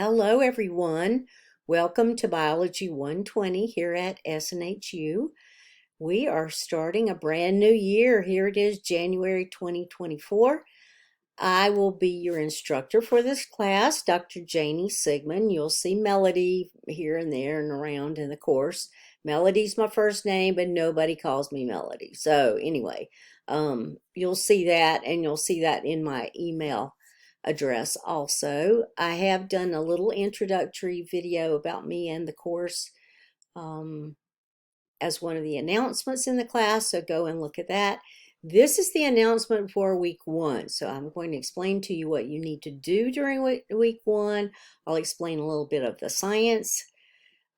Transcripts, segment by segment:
Hello, everyone. Welcome to Biology 120 here at SNHU. We are starting a brand new year. Here it is, January 2024. I will be your instructor for this class, Dr. Janie Sigmon. You'll see Melody here and there and around in the course. Melody's my first name, but nobody calls me Melody. So anyway, you'll see that, and you'll see that in my email address also. I have done a little introductory video about me and the course as one of the announcements in the class, so go and look at that. This is the announcement for week 1, so I'm going to explain to you what you need to do during week 1. I'll explain a little bit of the science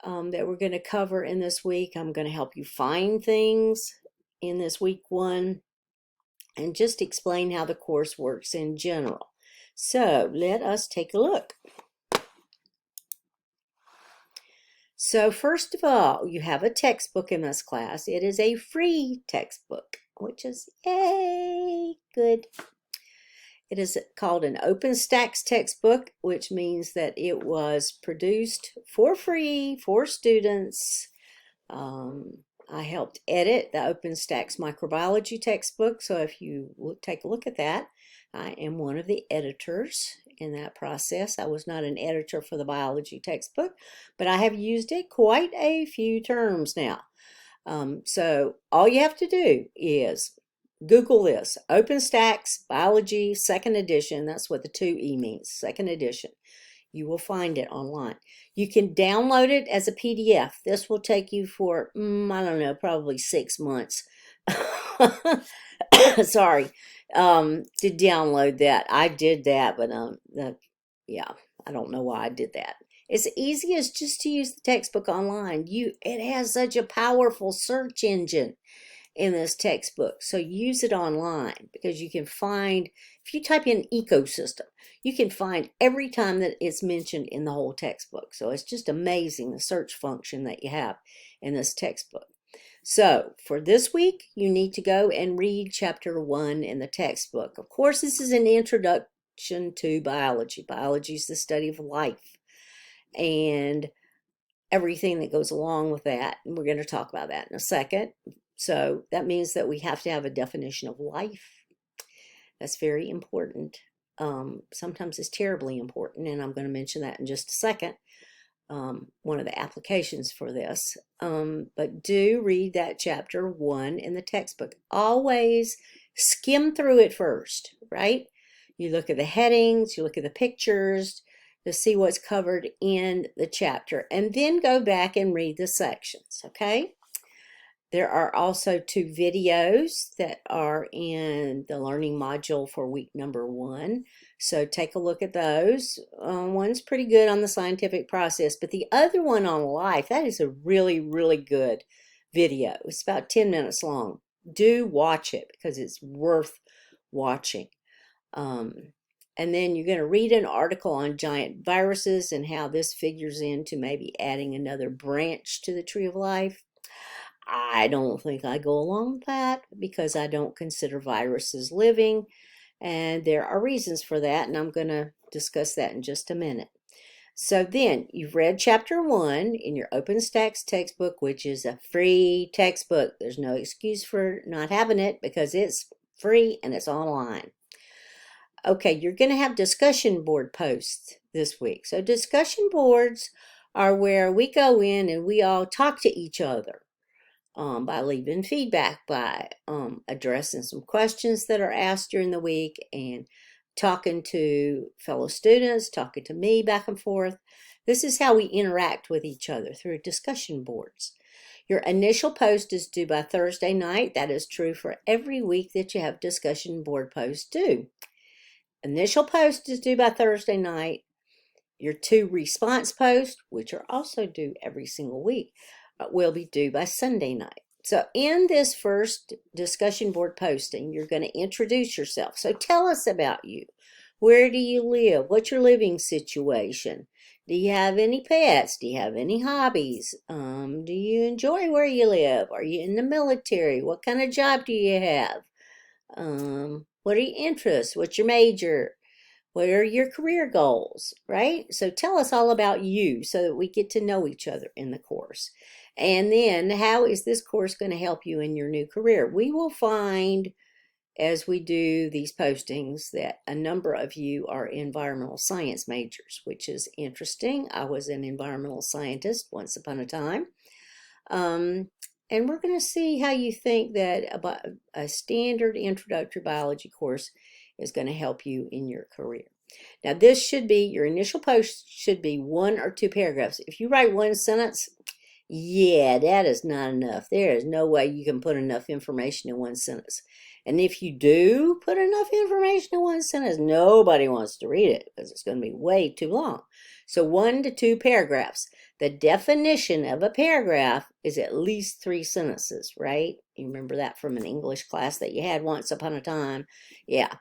that we're going to cover in this week. I'm going to help you find things in this week 1 and just explain how the course works in general. So let us take a look. So first of all, you have a textbook in this class. It is a free textbook, which is yay, good. It is called an OpenStax textbook, which means that it was produced for free for students. I helped edit the OpenStax microbiology textbook, so if you take a look at that, I am one of the editors in that process. I was not an editor for the biology textbook, but I have used it quite a few terms now. So all you have to do is Google this, OpenStax Biology 2nd edition. That's what the 2E means, 2nd edition. You will find it online. You can download it as a PDF. This will take you for, I don't know, probably 6 months. Sorry, to download that. I did that, but yeah, I don't know why I did that. It's easy as just to use the textbook online. It has such a powerful search engine in this textbook, so use it online because you can find, if you type in ecosystem, you can find every time that it's mentioned in the whole textbook. So it's just amazing the search function that you have in this textbook. So for this week, you need to go and read chapter 1 in the textbook. Of course, this is an introduction to biology. Biology is the study of life and everything that goes along with that. And we're going to talk about that in a second. So that means that we have to have a definition of life. That's very important. Sometimes it's terribly important, and I'm going to mention that in just a second. One of the applications for this. But do read that chapter 1 in the textbook. Always skim through it first, right? You look at the headings, you look at the pictures to see what's covered in the chapter, and then go back and read the sections, okay? There are also 2 videos that are in the learning module for week number 1. So take a look at those. One's pretty good on the scientific process, but the other one on life, that is a really, really good video. It's about 10 minutes long. Do watch it because it's worth watching. And then you're going to read an article on giant viruses and how this figures into maybe adding another branch to the tree of life. I don't think I go along with that because I don't consider viruses living, and there are reasons for that, and I'm going to discuss that in just a minute. So then, you've read chapter 1 in your OpenStax textbook, which is a free textbook. There's no excuse for not having it because it's free and it's online. Okay, you're going to have discussion board posts this week. So discussion boards are where we go in and we all talk to each other. By leaving feedback, by addressing some questions that are asked during the week and talking to fellow students, talking to me back and forth. This is how we interact with each other through discussion boards. Your initial post is due by Thursday night. That is true for every week that you have discussion board posts due. Initial post is due by Thursday night. Your 2 response posts, which are also due every single week, will be due by Sunday night. So in this first discussion board posting, you're going to introduce yourself. So tell us about you. Where do you live? What's your living situation? Do you have any pets? Do you have any hobbies? Do you enjoy where you live? Are you in the military? What kind of job do you have? What are your interests? What's your major? What are your career goals, right? So tell us all about you so that we get to know each other in the course. And then how is this course going to help you in your new career? We will find as we do these postings that a number of you are environmental science majors, which is interesting. I was an environmental scientist once upon a time. And we're going to see how you think that a standard introductory biology course is going to help you in your career. Now, this should be, your initial post should be 1 or 2 paragraphs. If you write 1 sentence, yeah, that is not enough. There is no way you can put enough information in 1 sentence. And if you do put enough information in 1 sentence, nobody wants to read it because it's going to be way too long. So 1 to 2 paragraphs. The definition of a paragraph is at least 3 sentences, right? You remember that from an English class that you had once upon a time? Yeah.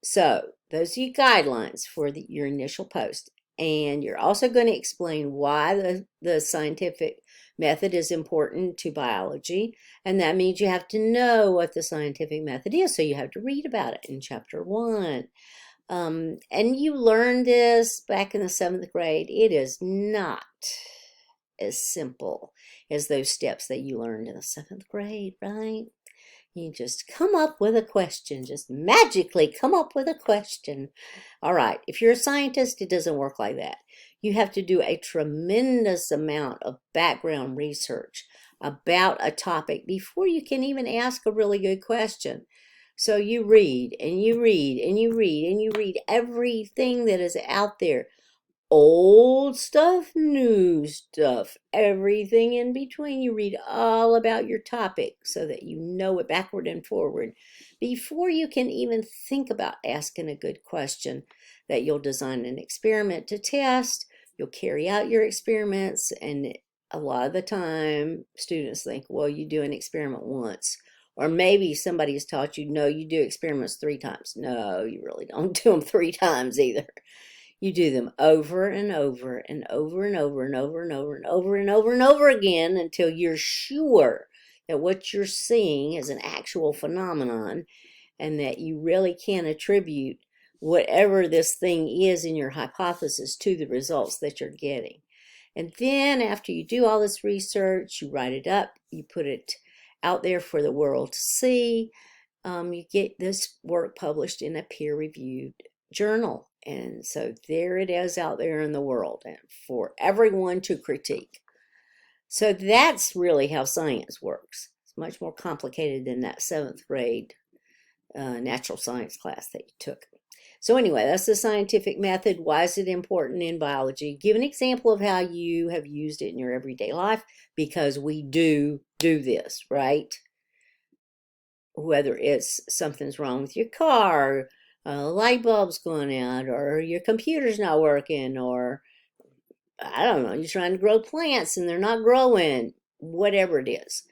So those are your guidelines for your initial post. And you're also going to explain why the scientific method is important to biology. And that means you have to know what the scientific method is. So you have to read about it in chapter 1. And you learned this back in the 7th grade. It is not as simple as those steps that you learned in the 7th grade, right? You just come up with a question, just magically come up with a question. All right, if you're a scientist, it doesn't work like that. You have to do a tremendous amount of background research about a topic before you can even ask a really good question. So you read and you read and you read and you read everything that is out there. Old stuff, new stuff, everything in between. You read all about your topic so that you know it backward and forward before you can even think about asking a good question that you'll design an experiment to test. You'll carry out your experiments, and a lot of the time students think, well, you do an experiment once. Or maybe somebody has taught you, no, you do experiments 3 times. No, you really don't do them 3 times either. You do them over and over and over and over and over and over and over and over and over again until you're sure that what you're seeing is an actual phenomenon and that you really can attribute whatever this thing is in your hypothesis to the results that you're getting. And then after you do all this research, you write it up, you put it out there for the world to see. You get this work published in a peer-reviewed journal. And so there it is out there in the world and for everyone to critique. So that's really how science works. It's much more complicated than that 7th grade natural science class that you took. So anyway, that's the scientific method. Why is it important in biology? Give an example of how you have used it in your everyday life, because we do this, right? Whether it's something's wrong with your car, light bulb's going out, or your computer's not working, or I don't know, you're trying to grow plants and they're not growing, whatever it is.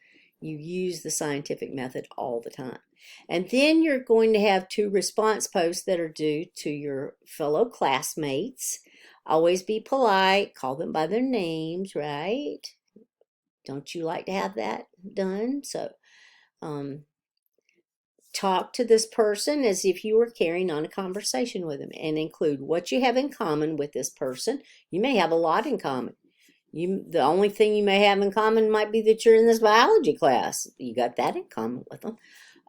You use the scientific method all the time. And then you're going to have 2 response posts that are due to your fellow classmates. Always be polite, call them by their names, right? Don't you like to have that done? So, talk to this person as if you were carrying on a conversation with them, and include what you have in common with this person. You may have a lot in common. The only thing you may have in common might be that you're in this biology class. You got that in common with them.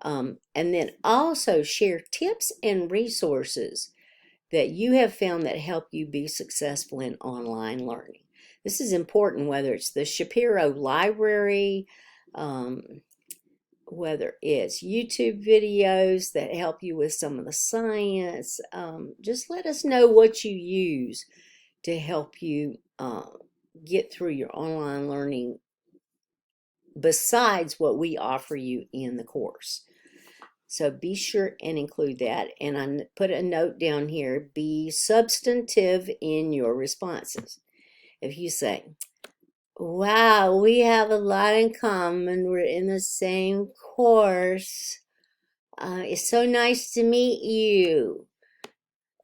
And then also share tips and resources that you have found that help you be successful in online learning. This is important, whether it's the Shapiro Library, whether it's YouTube videos that help you with some of the science. Just let us know what you use to help you get through your online learning besides what we offer you in the course. So be sure and include that. And I put a note down here, be substantive in your responses. If you say, wow, we have a lot in common, we're in the same course, it's so nice to meet you,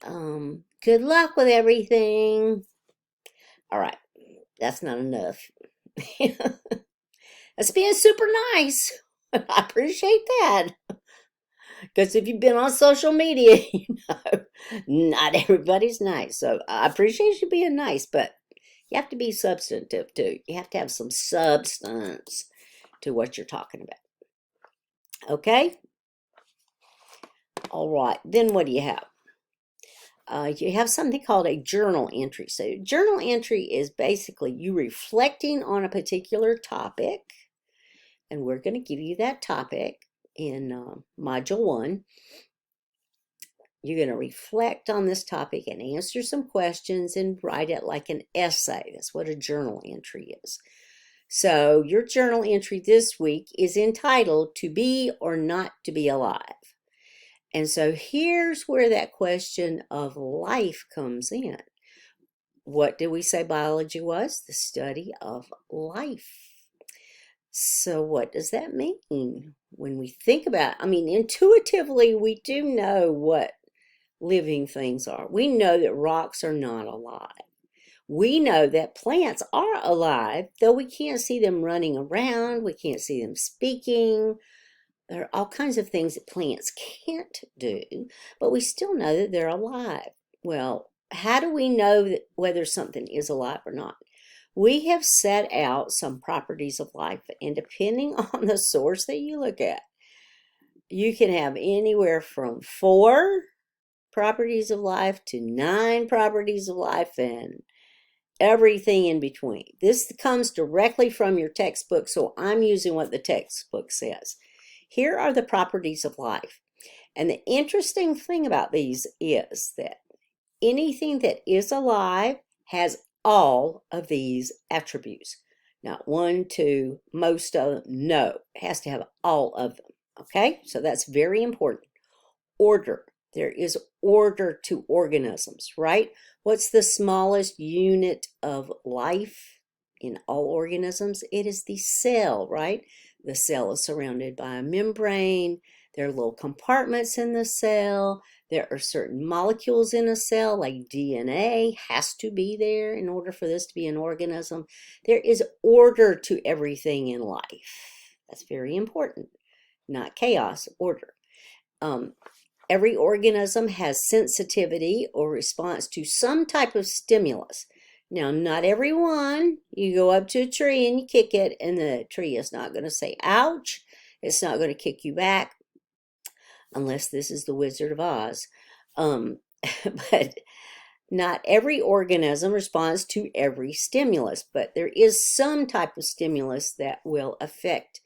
good luck with everything. All right, that's not enough. That's being super nice. I appreciate that. Because if you've been on social media, you know, not everybody's nice. So I appreciate you being nice, but you have to be substantive too. You have to have some substance to what you're talking about. Okay? All right. Then what do you have? You have something called a journal entry. So journal entry is basically you reflecting on a particular topic, and we're going to give you that topic in Module 1. You're going to reflect on this topic and answer some questions and write it like an essay. That's what a journal entry is. So your journal entry this week is entitled To Be or Not to Be Alive. And so here's where that question of life comes in. What did we say biology was? The study of life. So what does that mean? When we think about it, I mean, intuitively, we do know what living things are. We know that rocks are not alive. We know that plants are alive, though we can't see them running around. We can't see them speaking. There are all kinds of things that plants can't do, but we still know that they're alive. Well, how do we know that whether something is alive or not? We have set out some properties of life, and depending on the source that you look at, you can have anywhere from 4 properties of life to 9 properties of life and everything in between. This comes directly from your textbook, so I'm using what the textbook says. Here are the properties of life. And the interesting thing about these is that anything that is alive has all of these attributes. Not 1, 2, most of them. No, it has to have all of them. Okay, so that's very important. Order. There is order to organisms, right? What's the smallest unit of life in all organisms? It is the cell, right? The cell is surrounded by a membrane. There are little compartments in the cell. There are certain molecules in a cell, like DNA has to be there in order for this to be an organism. There is order to everything in life. That's very important. Not chaos, order. Every organism has sensitivity or response to some type of stimulus. Now, not every one. You go up to a tree and you kick it, and the tree is not going to say, ouch. It's not going to kick you back, unless this is the Wizard of Oz. But not every organism responds to every stimulus, but there is some type of stimulus that will affect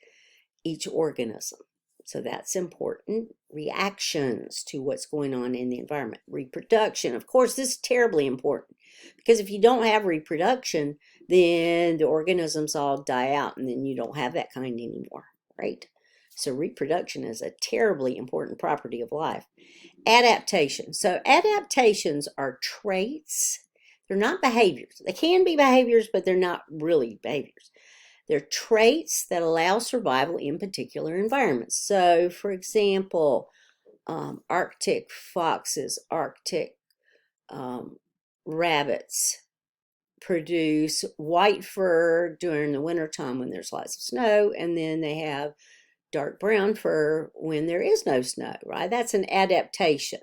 each organism. So that's important. Reactions to what's going on in the environment. Reproduction. Of course, this is terribly important, because if you don't have reproduction, then the organisms all die out, and then you don't have that kind anymore, right? So reproduction is a terribly important property of life. Adaptation. So adaptations are traits. They're not behaviors. They can be behaviors, but they're not really behaviors. They're traits that allow survival in particular environments. So, for example, Arctic foxes, Arctic rabbits produce white fur during the wintertime when there's lots of snow, and then they have dark brown fur when there is no snow, right? That's an adaptation.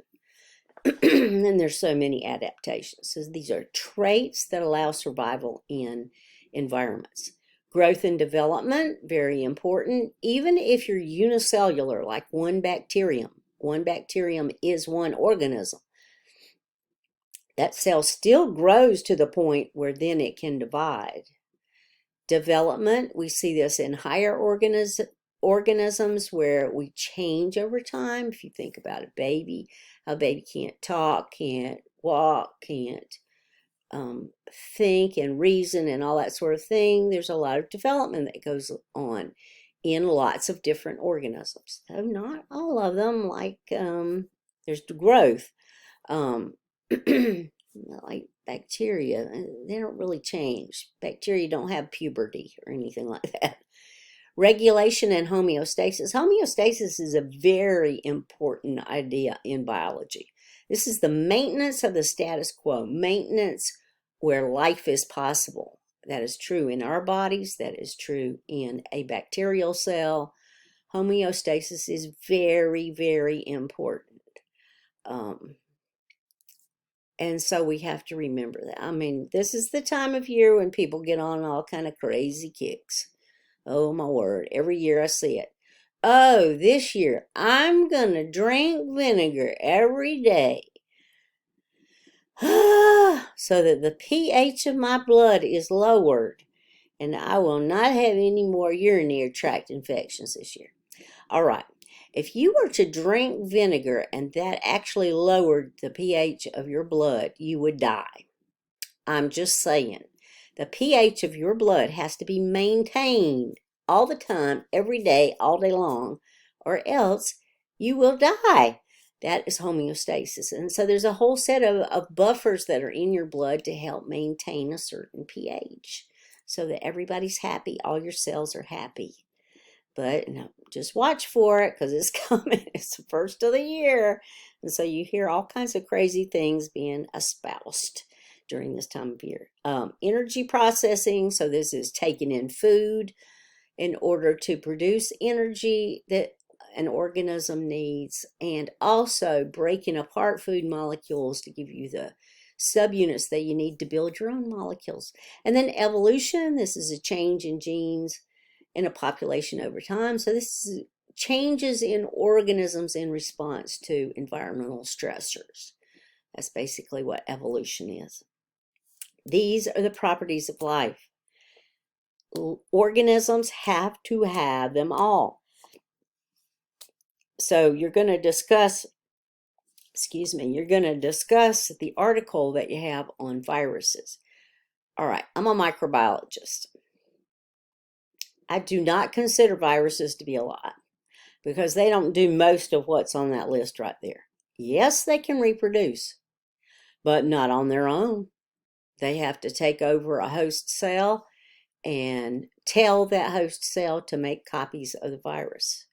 And there's so many adaptations. So these are traits that allow survival in environments. Growth and development, very important. Even if you're unicellular, like one bacterium is one organism. That cell still grows to the point where then it can divide. Development, we see this in higher organisms where we change over time. If you think about a baby, a baby can't talk, can't walk, can't think and reason and all that sort of thing. There's a lot of development that goes on in lots of different organisms. So not all of them, like there's growth. Like bacteria, they don't really change. Bacteria don't have puberty or anything like that. Regulation and homeostasis. Homeostasis is a very important idea in biology. This is the maintenance of the status quo, maintenance where life is possible. That is true in our bodies. That is true in a bacterial cell. Homeostasis is very, very important. And so we have to remember that. I mean, this is the time of year when people get on all kind of crazy kicks. Oh my word, every year I see it. Oh, this year I'm going to drink vinegar every day so that the pH of my blood is lowered and I will not have any more urinary tract infections this year. All right. If you were to drink vinegar and that actually lowered the pH of your blood, you would die. I'm just saying. The pH of your blood has to be maintained all the time, every day, all day long, or else you will die. That is homeostasis. And so there's a whole set of buffers that are in your blood to help maintain a certain pH so that everybody's happy, all your cells are happy. But no, just watch for it because it's coming. It's the first of the year. And so you hear all kinds of crazy things being espoused during this time of year. Energy processing. So this is taking in food in order to produce energy that an organism needs, and also breaking apart food molecules to give you the subunits that you need to build your own molecules. And then evolution. This is a change in genes in a population over time. So this is changes in organisms in response to environmental stressors. That's basically what evolution is. These are the properties of life. Organisms have to have them all. So you're going to discuss, you're going to discuss the article that you have on viruses. All right, I'm a microbiologist. I do not consider viruses to be alive because they don't do most of what's on that list right there. Yes, they can reproduce, but not on their own. They have to take over a host cell and tell that host cell to make copies of the virus.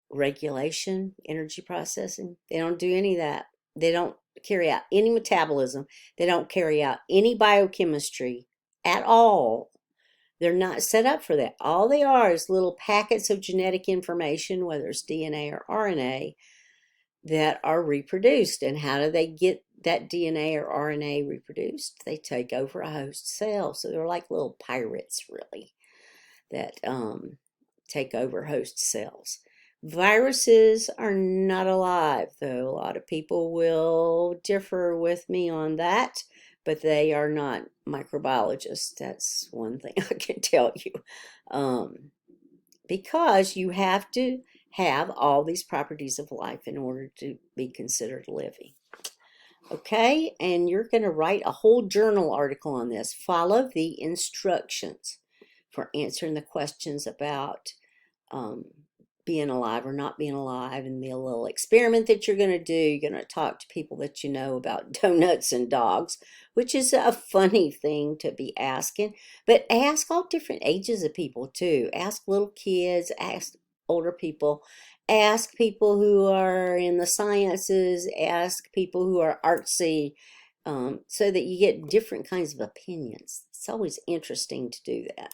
Regulation, energy processing, they don't do any of that. They don't carry out any metabolism. They don't carry out any biochemistry at all. They're not set up for that. All they are is little packets of genetic information, whether it's DNA or RNA, that are reproduced. And how do they get that DNA or RNA reproduced? They take over a host cell. So they're like little pirates, really, that take over host cells. Viruses are not alive, though. A lot of people will differ with me on that, but they are not microbiologists. That's one thing I can tell you. Because you have to have all these properties of life in order to be considered living. Okay, and you're going to write a whole journal article on this. Follow the instructions for answering the questions about being alive or not being alive, and the little experiment that you're going to do. You're going to talk to people that you know about donuts and dogs, which is a funny thing to be asking. But ask all different ages of people too. Ask little kids, ask older people, ask people who are in the sciences, ask people who are artsy, so that you get different kinds of opinions. It's always interesting to do that.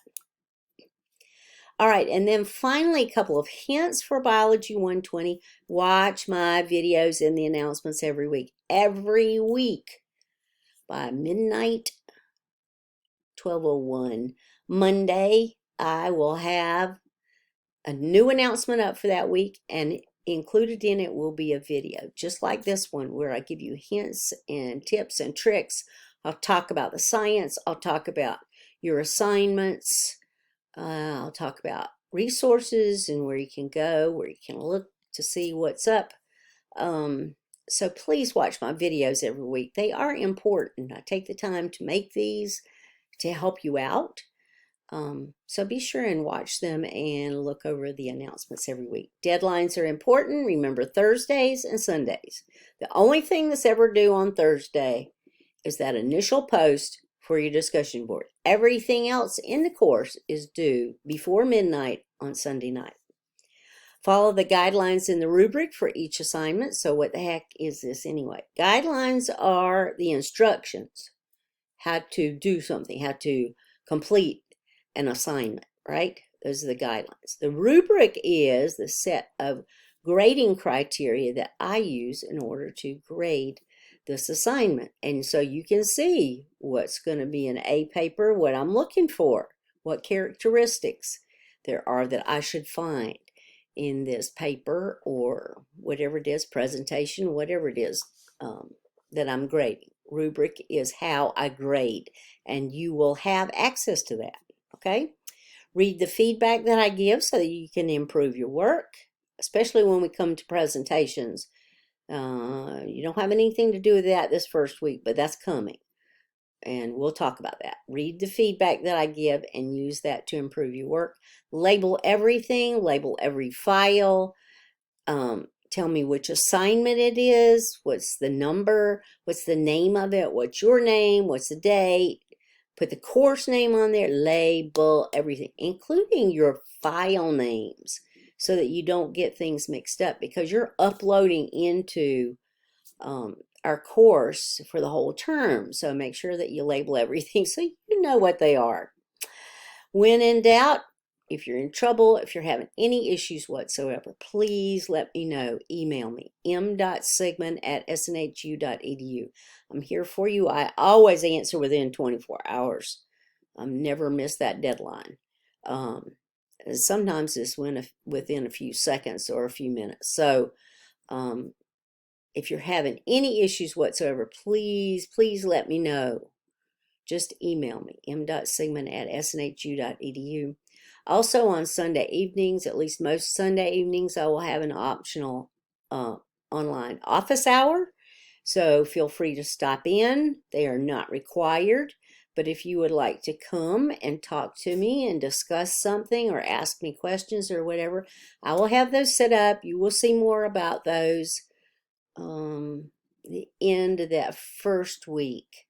All right, and then finally, a couple of hints for Biology 120. Watch my videos and the announcements every week. Every week by midnight, 12:01 Monday, I will have a new announcement up for that week, and included in it will be a video, just like this one, where I give you hints and tips and tricks. I'll talk about the science. I'll talk about your assignments. I'll talk about resources and where you can go, where you can look to see what's up. So please watch my videos every week. They are important. I take the time to make these to help you out. So be sure and watch them and look over the announcements every week. Deadlines are important. Remember, Thursdays and Sundays. The only thing that's ever due on Thursday is that initial post for your discussion board. Everything else in the course is due before midnight on Sunday night. Follow the guidelines in the rubric for each assignment. So what the heck is this anyway? Guidelines are the instructions, how to do something, how to complete an assignment, right? Those are the guidelines. The rubric is the set of grading criteria that I use in order to grade this assignment. And so you can see what's going to be an A paper, what I'm looking for, what characteristics there are that I should find in this paper or whatever it is, presentation, whatever it is that I'm grading. Rubric is how I grade, and you will have access to that, okay? Read the feedback that I give so that you can improve your work, especially when we come to presentations. You don't have anything to do with that this first week, but that's coming, and we'll talk about that. Read the feedback that I give and use that to improve your work. Label everything, label every file. Tell me which assignment it is, what's the number, what's the name of it, what's your name, what's the date. Put the course name on there, label everything, including your file names, so that you don't get things mixed up, because you're uploading into our course for the whole term. So make sure that you label everything so you know what they are. When in doubt, if you're in trouble, if you're having any issues whatsoever, please let me know. Email me, m.sigmon@snhu.edu. I'm here for you. I always answer within 24 hours. I've never missed that deadline. Sometimes it's within a few seconds or a few minutes. So if you're having any issues whatsoever, please let me know. Just email me, m.sigmon@snhu.edu. Also on Sunday evenings, at least most Sunday evenings, I will have an optional online office hour. So feel free to stop in. They are not required. But if you would like to come and talk to me and discuss something or ask me questions or whatever, I will have those set up. You will see more about those the end of that first week,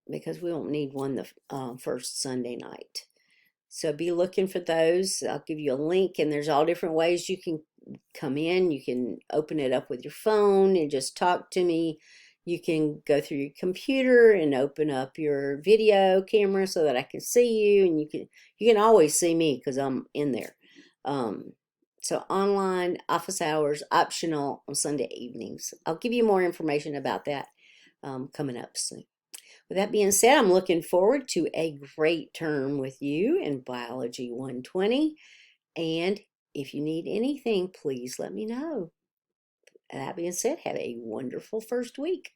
because we won't need one the first Sunday night. So be looking for those. I'll give you a link, and there's all different ways you can come in. You can open it up with your phone and just talk to me. You can go through your computer and open up your video camera so that I can see you, and you can always see me because I'm in there. So online office hours, optional on Sunday evenings. I'll give you more information about that coming up soon. With that being said, I'm looking forward to a great term with you in Biology 120. And if you need anything, please let me know. That being said, have a wonderful first week.